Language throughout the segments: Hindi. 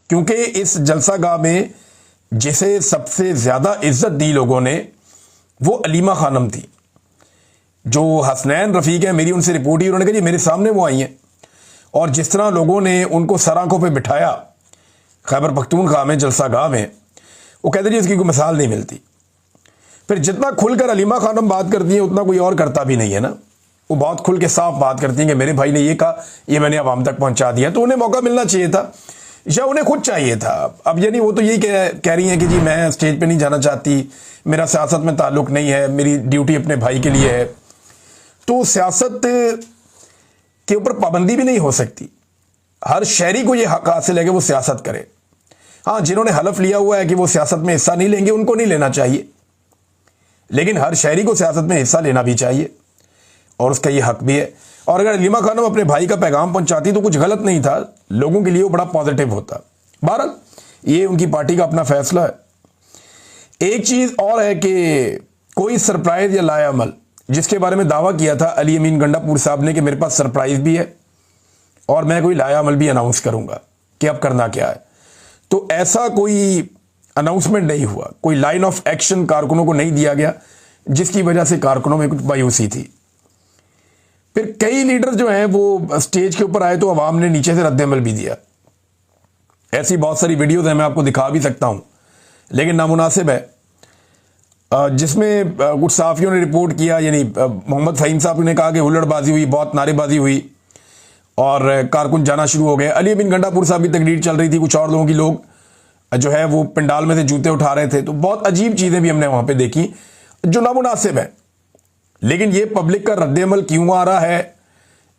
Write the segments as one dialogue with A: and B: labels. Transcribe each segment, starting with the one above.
A: क्योंकि इस जलसा गाह में जिसे सबसे ज़्यादा इज्जत दी लोगों ने वो अलीमा खानम थी। जो हसनैन रफ़ीक है, मेरी उनसे रिपोर्ट ही, उन्होंने कहा जी मेरे सामने वो आई हैं, और जिस तरह लोगों ने उनको सर आंखों पे बिठाया खैबर पख्तूनख्वा में जलसा गाह में, वो कहते जी इसकी कोई मिसाल नहीं मिलती। फिर जितना खुलकर अलीमा खानम बात करती है उतना कोई और करता भी नहीं है ना। वो बहुत खुल के साफ बात करती हैं कि मेरे भाई ने ये कहा, ये मैंने आवाम तक पहुंचा दिया। तो उन्हें मौका मिलना चाहिए था, या उन्हें खुद चाहिए था। अब यानी वो तो यही कह रही हैं कि जी मैं स्टेज पे नहीं जाना चाहती, मेरा सियासत में ताल्लुक नहीं है, मेरी ड्यूटी अपने भाई के लिए है। तो सियासत के ऊपर पाबंदी भी नहीं हो सकती। हर शहरी को यह हक हासिल है कि वो सियासत करे। हाँ, जिन्होंने हलफ लिया हुआ है कि वो सियासत में हिस्सा नहीं लेंगे उनको नहीं लेना चाहिए, लेकिन हर शहरी को सियासत में हिस्सा लेना भी चाहिए और उसका ये हक भी है। और अगर अलीमा खानम अपने भाई का पैगाम पहुंचाती तो कुछ गलत नहीं था, लोगों के लिए वो बड़ा पॉजिटिव होता। बहरहाल ये उनकी पार्टी का अपना फैसला है। एक चीज और है कि कोई सरप्राइज या लायामल, जिसके बारे में दावा किया था अली अमीन गंडापुर साहब ने कि मेरे पास सरप्राइज भी है और मैं कोई लायामल भी अनाउंस करूंगा कि अब करना क्या है, तो ऐसा कोई अनाउंसमेंट नहीं हुआ, कोई लाइन ऑफ एक्शन कारकुनों को नहीं दिया गया, जिसकी वजह से कारकुनों में कुछ मायूसी थी। फिर कई लीडर जो हैं वो स्टेज के ऊपर आए तो अवाम ने नीचे से रद्द-ए-अमल भी दिया। ऐसी बहुत सारी वीडियोज हैं, मैं आपको दिखा भी सकता हूं, लेकिन नामुनासिब है। जिसमें कुछ सहाफियों ने रिपोर्ट किया, यानी मोहम्मद फ़हीम साहब ने कहा कि हुल्लड़बाजी हुई, बहुत नारेबाजी हुई और कारकुन जाना शुरू हो गए। अली अमीन गंडापुर साहब की तकरीर चल रही थी, कुछ और लोगों की लोग जो है वो पंडाल में से जूते उठा रहे थे। तो बहुत अजीब चीज़ें भी हमने वहाँ पे देखी जो नामुनासिब है। लेकिन ये पब्लिक का रद्द-ए-अमल क्यों आ रहा है,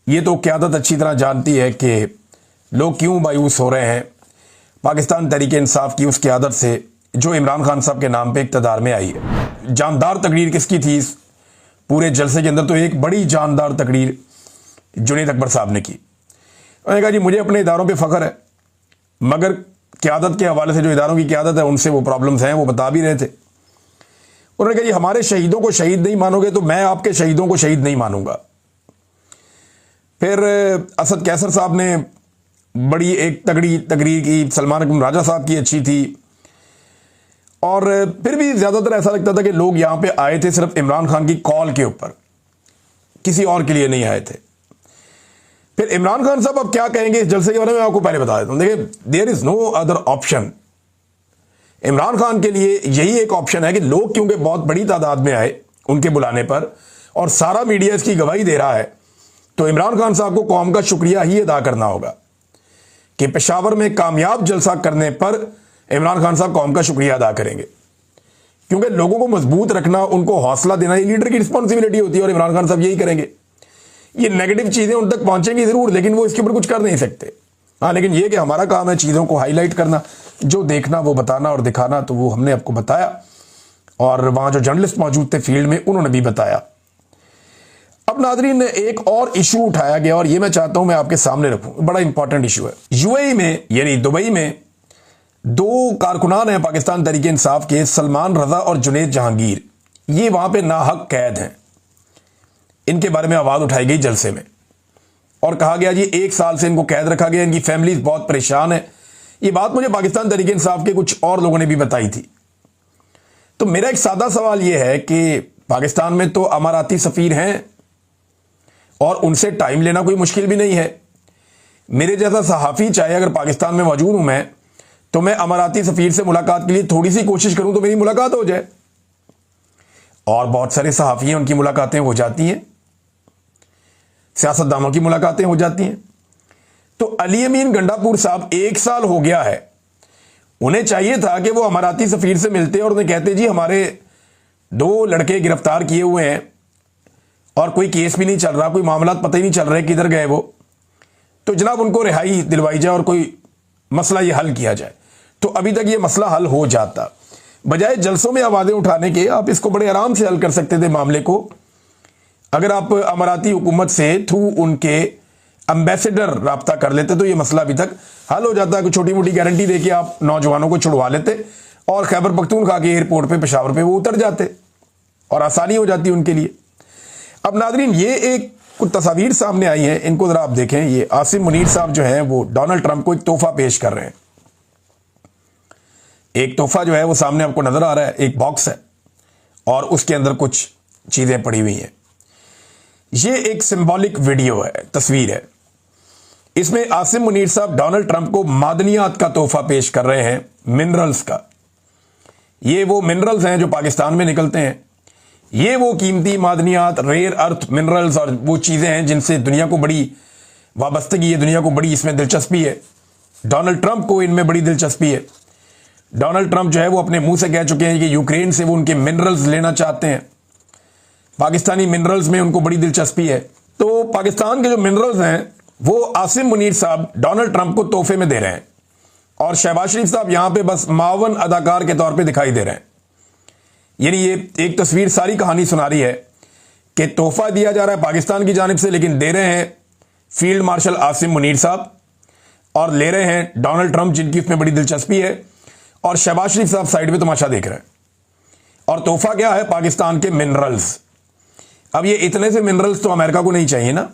A: ये तो क़यादत अच्छी तरह जानती है कि लोग क्यों मायूस हो रहे हैं पाकिस्तान तहरीक इंसाफ की उस क़यादत से जो इमरान खान साहब के नाम पे इक़्तिदार में आई है। जानदार तकरीर किसकी थी इस पूरे जलसे के अंदर? तो एक बड़ी जानदार तकरीर जुनैद अकबर साहब ने की। उन्होंने कहा जी मुझे अपने इदारों पे फ़ख्र है, मगर क़यादत के हवाले से जो इदारों की क़यादत है उनसे वो प्रॉब्लम्स हैं, वो बता भी रहे थे। उन्होंने कहा जी हमारे शहीदों को शहीद नहीं मानोगे तो मैं आपके शहीदों को शहीद नहीं मानूंगा। फिर असद कैसर साहब ने बड़ी एक तगड़ी तकरीर की, सलमान अकरम राजा साहब की अच्छी थी, और फिर भी ज़्यादातर ऐसा लगता था कि लोग यहाँ पे आए थे सिर्फ इमरान खान की कॉल के ऊपर, किसी और के लिए नहीं आए थे। फिर इमरान खान साहब अब क्या कहेंगे इस जलसे के बारे में आपको पहले बता देता हूं। देखिए, there is no other option. Imran Khan के लिए यही एक ऑप्शन है कि लोग क्योंकि बहुत बड़ी तादाद में आए उनके बुलाने पर और सारा मीडिया इसकी गवाही दे रहा है, तो इमरान खान साहब को कौम का शुक्रिया ही अदा करना होगा कि पेशावर में कामयाब जलसा करने पर इमरान खान साहब कौम का शुक्रिया अदा करेंगे। क्योंकि लोगों को मजबूत रखना, उनको हौसला देना, ये लीडर की रिस्पॉन्सिबिलिटी होती है और इमरान खान साहब यही करेंगे। ये नेगेटिव चीज़ें उन तक पहुंचेंगी ज़रूर, लेकिन वो इसके ऊपर कुछ कर नहीं सकते। हाँ, लेकिन ये कि हमारा काम है चीज़ों को हाईलाइट करना, जो देखना वो बताना और दिखाना, तो वो हमने आपको बताया। और वहाँ जो जर्नलिस्ट मौजूद थे फील्ड में, उन्होंने भी बताया। अब नाज़रीन, एक और इशू उठाया गया और ये मैं चाहता हूँ मैं आपके सामने रखूँ, बड़ा इंपॉर्टेंट इशू है। यूएई में यानी दुबई में दो कारकुनान हैं पाकिस्तान तहरीक इंसाफ के, सलमान रजा और जुनैद जहांगीर। ये वहाँ पे नाहक कैद हैं। इनके बारे में आवाज़ उठाई गई जलसे में और कहा गया जी 1 साल से इनको कैद रखा गया, इनकी फैमिलीज बहुत परेशान है। ये बात मुझे पाकिस्तान तहरीक इंसाफ के कुछ और लोगों ने भी बताई थी। तो मेरा एक सादा सवाल यह है कि पाकिस्तान में तो अमाराती सफ़ीर हैं और उनसे टाइम लेना कोई मुश्किल भी नहीं है। मेरे जैसा सहाफ़ी चाहे अगर पाकिस्तान में मौजूद हूं मैं, तो मैं अमाराती सफ़ीर से मुलाकात के लिए थोड़ी सी कोशिश करूं तो मेरी मुलाकात हो जाए। और बहुत सारे सहाफ़ी हैं, उनकी मुलाकातें हो जाती हैं, सियासतदानों की मुलाकातें हो जाती हैं। तो अली अमीन गंडापुर साहब 1 साल हो गया है, उन्हें चाहिए था कि वो अमाराती सफ़ीर से मिलते और उन्हें कहते जी हमारे 2 लड़के गिरफ्तार किए हुए हैं और कोई केस भी नहीं चल रहा, कोई मामला पता ही नहीं चल रहे किधर गए वो, तो जनाब उनको रिहाई दिलवाई जाए और कोई मसला ये हल किया जाए। तो अभी तक ये मसला हल हो जाता। बजाय जलसों में आवाज़ें उठाने के आप इसको बड़े आराम से हल कर सकते थे मामले को। अगर आप अमाराती हुकूमत से थ्रू उनके एम्बेसडर राब्ता कर लेते तो ये मसला अभी तक हल हो जाता। कोई छोटी मोटी गारंटी दे के आप नौजवानों को छुड़वा लेते और खैबर पख्तूनख्वा के एयरपोर्ट पे पेशावर पे वो उतर जाते और आसानी हो जाती उनके लिए। अब नाजरीन, ये एक कुछ तस्वीर सामने आई है, इनको जरा आप देखें। ये आसिम मुनीर साहब जो हैं वो डोनाल्ड ट्रंप को एक तोहफा पेश कर रहे हैं। एक तोहफा जो है वो सामने आपको नजर आ रहा है, एक बॉक्स है और उसके अंदर कुछ चीजें पड़ी हुई हैं। ये एक सिंबॉलिक वीडियो है, तस्वीर है। इसमें आसिम मुनीर साहब डोनाल्ड ट्रंप को मादनियात का तोहफा पेश कर रहे हैं, मिनरल्स का। ये वो मिनरल्स हैं जो पाकिस्तान में निकलते हैं। ये वो कीमती मादनियात, रेयर अर्थ मिनरल्स और वो चीजें हैं जिनसे दुनिया को बड़ी वाबस्तगी है, दुनिया को बड़ी इसमें दिलचस्पी है। डोनाल्ड ट्रंप को इनमें बड़ी दिलचस्पी है। डोनाल्ड ट्रंप जो है वो अपने मुंह से कह चुके हैं कि यूक्रेन से वो उनके मिनरल्स लेना चाहते हैं। पाकिस्तानी मिनरल्स में उनको बड़ी दिलचस्पी है। तो पाकिस्तान के जो मिनरल्स हैं वो आसिम मुनीर साहब डोनाल्ड ट्रंप को तोहफे में दे रहे हैं और शहबाज शरीफ साहब यहां पे बस मावन अदाकार के तौर पे दिखाई दे रहे हैं। यानी ये एक तस्वीर सारी कहानी सुना रही है कि तोहफा दिया जा रहा है पाकिस्तान की जानिब से, लेकिन दे रहे हैं फील्ड मार्शल आसिम मुनीर साहब और ले रहे हैं डोनाल्ड ट्रंप, जिनकी उसमें बड़ी दिलचस्पी है, और शहबाज शरीफ साहब साइड में तमाशा देख रहे हैं। और तोहफा क्या है? पाकिस्तान के मिनरल्स। अब ये इतने से मिनरल्स तो अमेरिका को नहीं चाहिए ना।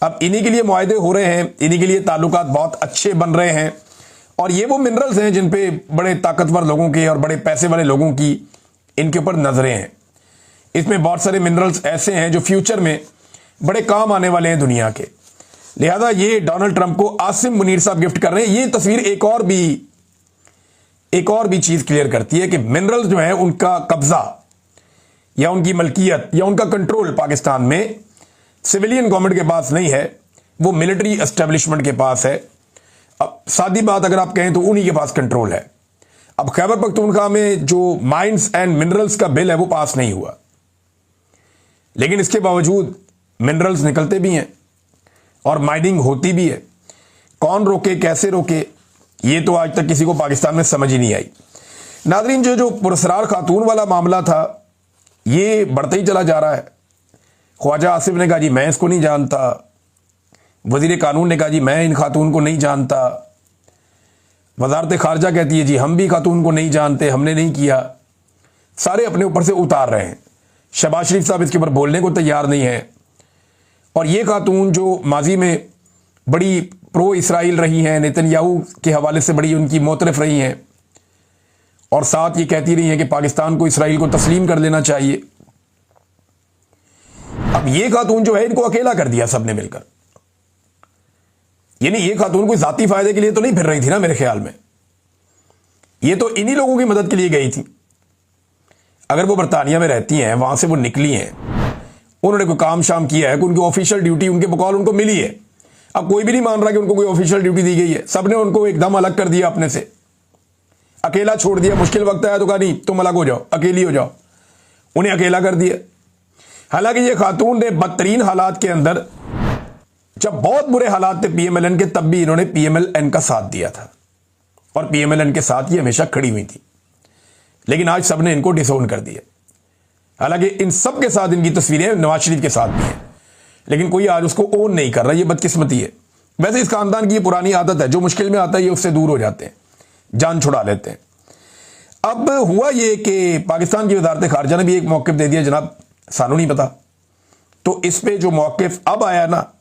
A: अब इन्हीं के लिए मुआहदे हो रहे हैं, इन्हीं के लिए ताल्लुकात बहुत अच्छे बन रहे हैं और ये वो मिनरल्स हैं जिन पे बड़े ताकतवर लोगों के और बड़े पैसे वाले लोगों की इनके ऊपर नजरें हैं। इसमें बहुत सारे मिनरल्स ऐसे हैं जो फ्यूचर में बड़े काम आने वाले हैं दुनिया के। लिहाजा ये डोनाल्ड ट्रंप को आसिम मुनीर साहब गिफ्ट कर रहे हैं। ये तस्वीर एक और भी चीज क्लियर करती है कि मिनरल्स जो है उनका कब्जा या उनकी मलकियत या उनका कंट्रोल पाकिस्तान में सिविलियन गवर्नमेंट के पास नहीं है, वो मिलिट्री एस्टेब्लिशमेंट के पास है। अब सादी बात अगर आप कहें तो उन्हीं के पास कंट्रोल है। अब खैबर पख्तूनख्वा में जो माइंस एंड मिनरल्स का बिल है वो पास नहीं हुआ, लेकिन इसके बावजूद मिनरल्स निकलते भी हैं और माइनिंग होती भी है। कौन रोके, कैसे रोके, ये तो आज तक किसी को पाकिस्तान में समझ ही नहीं आई। नादरीन, जो पुरस्कार खातून वाला मामला था ये बढ़ता ही चला जा रहा है। ख्वाजा आसिफ ने कहा जी मैं इसको नहीं जानता, वजीर कानून ने कहा जी मैं इन खातून को नहीं जानता, वजारत खारजा कहती है जी हम भी खातून को नहीं जानते, हमने नहीं किया। सारे अपने ऊपर से उतार रहे हैं। शहबाज शरीफ साहब इसके ऊपर बोलने को तैयार नहीं है। और ये खातून जो माजी में बड़ी प्रो इसराइल रही हैं, नेतन्याहू के हवाले से बड़ी उनकी मोतरफ रही हैं और साथ ये कहती रही हैं कि पाकिस्तान को इसराइल को तस्लीम कर लेना चाहिए। अब ये खातून जो है इनको अकेला कर दिया सबने मिलकर। यानी ये खातून कोई जाती फायदे के लिए तो नहीं फिर रही थी ना, मेरे ख्याल में ये तो इन्हीं लोगों की मदद के लिए गई थी। अगर वो बरतानिया में रहती हैं, वहां से वो निकली हैं, उन्होंने कोई काम शाम किया है, उनकी ऑफिशियल ड्यूटी उनके बकौल उनको मिली है। अब कोई भी नहीं मान रहा कि उनको कोई ऑफिशियल ड्यूटी दी गई है। सबने उनको एकदम अलग कर दिया, अपने से अकेला छोड़ दिया। मुश्किल वक्त आया तो कहा नहीं तुम अलग हो जाओ, अकेली हो जाओ, उन्हें अकेला कर दिया। हालांकि ये खातून ने बदतरीन हालात के अंदर, जब बहुत बुरे हालात थे पीएमएलएन के, तब भी इन्होंने पीएमएलएन का साथ दिया था और पीएमएलएन के साथ ये हमेशा खड़ी हुई थी। लेकिन आज सबने इनको डिसोन कर दिया। हालांकि इन सब के साथ इनकी तस्वीरें नवाज शरीफ के साथ भी हैं, लेकिन कोई आज उसको ओन नहीं कर रहा। ये बदकिस्मती है। वैसे इस खानदान की ये पुरानी आदत है, जो मुश्किल में आता है ये उससे दूर हो जाते हैं, जान छुड़ा लेते हैं। अब हुआ ये कि पाकिस्तान की वजारत खारजा ने भी एक मौक़िफ़ दे दिया, जनाब सानू नहीं पता। तो इस पे जो मौक़िफ़ अब आया ना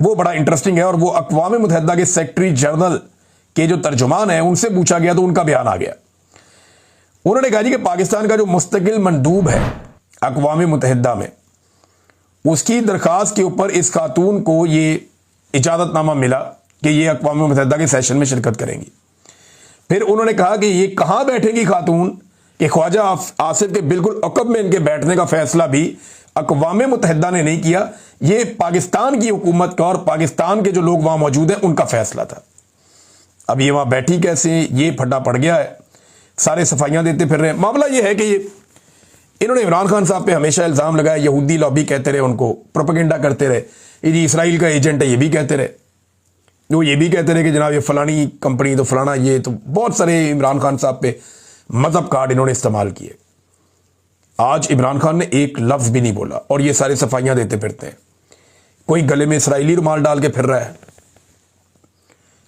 A: वो बड़ा इंटरेस्टिंग है और वो अक़वाम मुत्तहिदा के सेक्रेटरी जनरल के जो तर्जुमान है उनसे पूछा गया तो उनका बयान आ गया। उन्होंने कहा जी कि पाकिस्तान का जो मुस्तकिल मंदूब है अक़वाम मुत्तहिदा में, उसकी दरखास्त के ऊपर इस खातून को ये इजाज़तनामा मिला कि ये अक़वाम मुत्तहिदा के सेशन में शिरकत करेंगी। फिर उन्होंने कहा कि ये कहाँ बैठेंगी खातून, कि ख्वाजा आसिफ के बिल्कुल अकब में इनके बैठने का फैसला भी अक़वाम मुत्तहिदा ने नहीं किया, ये पाकिस्तान की हुकूमत का और पाकिस्तान के जो लोग वहां मौजूद हैं उनका फैसला था। अब ये वहां बैठी कैसे, ये फटा पड़ गया है। सारे सफाइयां देते फिर रहे हैं। मामला ये है कि ये इन्होंने इमरान खान साहब पे हमेशा इल्ज़ाम लगाया, यहूदी लॉबी कहते रहे, उनको प्रोपेगेंडा करते रहे, ये इसराइल का एजेंट है, ये भी कहते रहे। वो ये भी कहते रहे कि जनाब ये फलानी कंपनी तो फलाना, ये तो बहुत सारे इमरान खान साहब पे मजहब कार्ड इन्होंने इस्तेमाल किए। आज इमरान खान ने एक लफ्ज़ भी नहीं बोला और ये सारे सफाइयां देते फिरते हैं। कोई गले में इसराइली रुमाल डाल के फिर रहा है,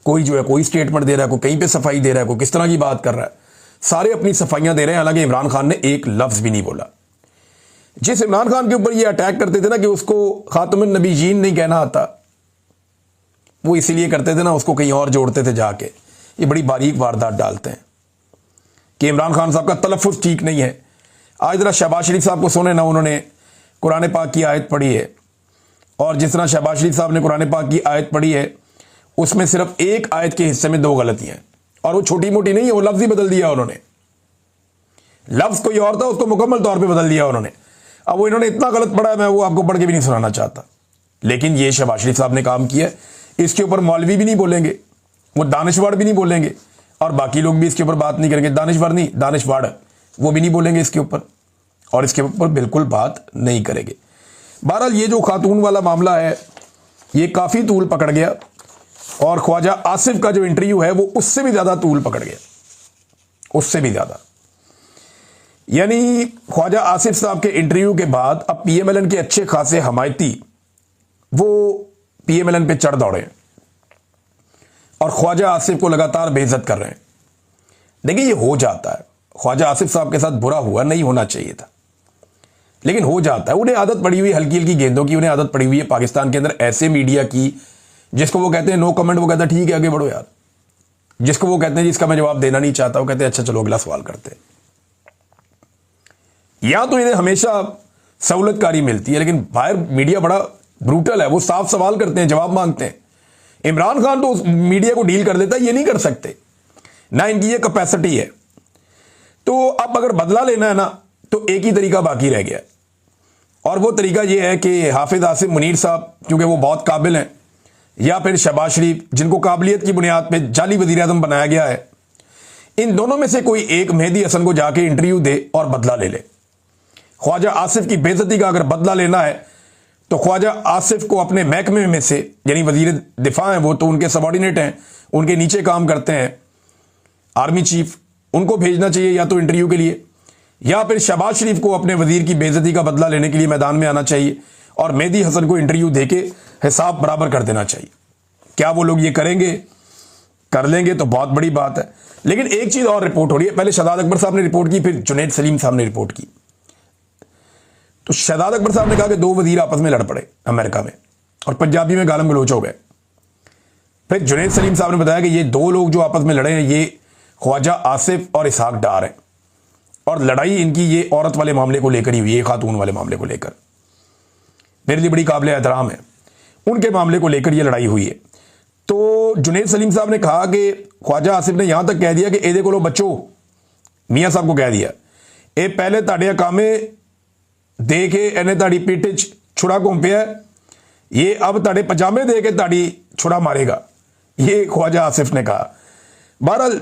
A: कोई जो है कोई स्टेटमेंट दे रहा है, कोई कहीं पे सफाई दे रहा है, कोई किस तरह की बात कर रहा है। सारे अपनी सफाइयां दे रहे हैं, हालांकि इमरान खान ने एक लफ्ज़ भी नहीं बोला। जिस इमरान खान के ऊपर ये अटैक करते थे ना कि उसको खातमुन नबीयीन नहीं कहना आता, वो इसीलिए करते थे ना, उसको कहीं और जोड़ते थे जाके। ये बड़ी बारीक वारदात डालते हैं। कि इमरान खान साहब का तलफ़ुज़ ठीक नहीं है। आज जरा शहबाज शरीफ साहब को सुने ना, उन्होंने कुरान पाक की आयत पढ़ी है, और जिस तरह शहबाज शरीफ साहब ने कुरान पाक की आयत पढ़ी है उसमें सिर्फ एक आयत के हिस्से में 2 गलतियां हैं, और वो छोटी मोटी नहीं है, वो लफ्ज़ ही बदल दिया उन्होंने। लफ्ज़ कोई और था, उसको मुकम्मल तौर पे बदल दिया उन्होंने। अब वो इन्होंने इतना गलत पढ़ा है, मैं वो आपको पढ़ के भी नहीं सुनाना चाहता, लेकिन ये शहबाज शरीफ साहब ने काम किया। इसके ऊपर मौलवी भी नहीं बोलेंगे, वो दानिशवर भी नहीं बोलेंगे, और बाकी लोग भी इसके ऊपर बात नहीं करेंगे। दानिशवर नहीं, दानिशवाड़, वो भी नहीं बोलेंगे इसके ऊपर, और इसके ऊपर बिल्कुल बात नहीं करेंगे। बहरहाल ये जो खातून वाला मामला है ये काफ़ी तूल पकड़ गया, और ख्वाजा आसिफ का जो इंटरव्यू है वो उससे भी ज़्यादा तूल पकड़ गया, उससे भी ज़्यादा। यानी ख्वाजा आसिफ साहब के इंटरव्यू के बाद अब पीएमएलएन के अच्छे खासे हमायती वो पीएमएलएन पे चढ़ दौड़े और ख्वाजा आसिफ को लगातार बेइज्जत कर रहे हैं। देखिए ये हो जाता है, ख्वाजा आसिफ साहब के साथ बुरा हुआ, नहीं होना चाहिए था, लेकिन हो जाता है। उन्हें आदत पड़ी हुई हल्की हल्की गेंदों की, उन्हें आदत पड़ी हुई है पाकिस्तान के अंदर ऐसे मीडिया की जिसको वो कहते हैं नो कमेंट, वो कहता है ठीक है आगे बढ़ो यार। जिसको वो कहते हैं जिसका मैं जवाब देना नहीं चाहता, वो कहते हैं अच्छा चलो अगला सवाल करते हैं। या तो इन्हें हमेशा सहूलतकारी मिलती है, लेकिन बाहर मीडिया बड़ा ब्रूटल है, वो साफ सवाल करते हैं, जवाब मांगते हैं। इमरान खान तो मीडिया को डील कर देता है, ये नहीं कर सकते, ना इनकी ये कैपेसिटी है। तो अब अगर बदला लेना है ना, तो एक ही तरीका बाकी रह गया, और वो तरीका ये है कि हाफिज आसिफ मुनीर साहब, क्योंकि वो बहुत काबिल हैं, या फिर शहबाज शरीफ जिनको काबिलियत की बुनियाद पे जाली वजीर आज़म बनाया गया है, इन दोनों में से कोई एक मेहदी हसन को जाके इंटरव्यू दे और बदला ले ले। ख्वाजा आसिफ की बेइज्जती का अगर बदला लेना है तो ख्वाजा आसिफ को अपने महकमे में से, यानी वजीर दिफा हैं वो, तो उनके सबॉर्डिनेट हैं, उनके नीचे काम करते हैं आर्मी चीफ, उनको भेजना चाहिए या तो इंटरव्यू के लिए, या फिर शहबाज शरीफ को अपने वजीर की बेइज्जती का बदला लेने के लिए मैदान में आना चाहिए और मेहदी हसन को इंटरव्यू देके हिसाब बराबर कर देना चाहिए। क्या वो लोग ये करेंगे? कर लेंगे तो बहुत बड़ी बात है। लेकिन एक चीज और रिपोर्ट हो रही है, पहले शहजाद अकबर साहब ने रिपोर्ट की, फिर जुनैद सलीम साहब ने रिपोर्ट की। तो शहजाद अकबर साहब ने कहा कि 2 वजीर आपस में लड़ पड़े अमेरिका में और पंजाबी में गालम गलोच हो गए। फिर जुनैद सलीम साहब ने बताया कि ये 2 लोग जो आपस में लड़े हैं ये ख्वाजा आसिफ और इसहाक डार हैं, और लड़ाई इनकी ये औरत वाले मामले को लेकर ही हुई है, खातून वाले मामले को लेकर। मेरे लिए बड़ी काबिल एहतराम है, उनके मामले को लेकर ये लड़ाई हुई है। तो जुनैद सलीम साहब ने कहा कि ख्वाजा आसिफ ने यहां तक कह दिया कि एदे को लो बच्चों, मियाँ साहब को कह दिया, ए पहले ताड़े कामे दे के इन्हें ताड़ी पीठ छुरा घूम पिया, ये अब ताड़े पजामे दे के ताड़ी छुरा मारेगा, ये ख्वाजा आसिफ ने कहा। बहरहाल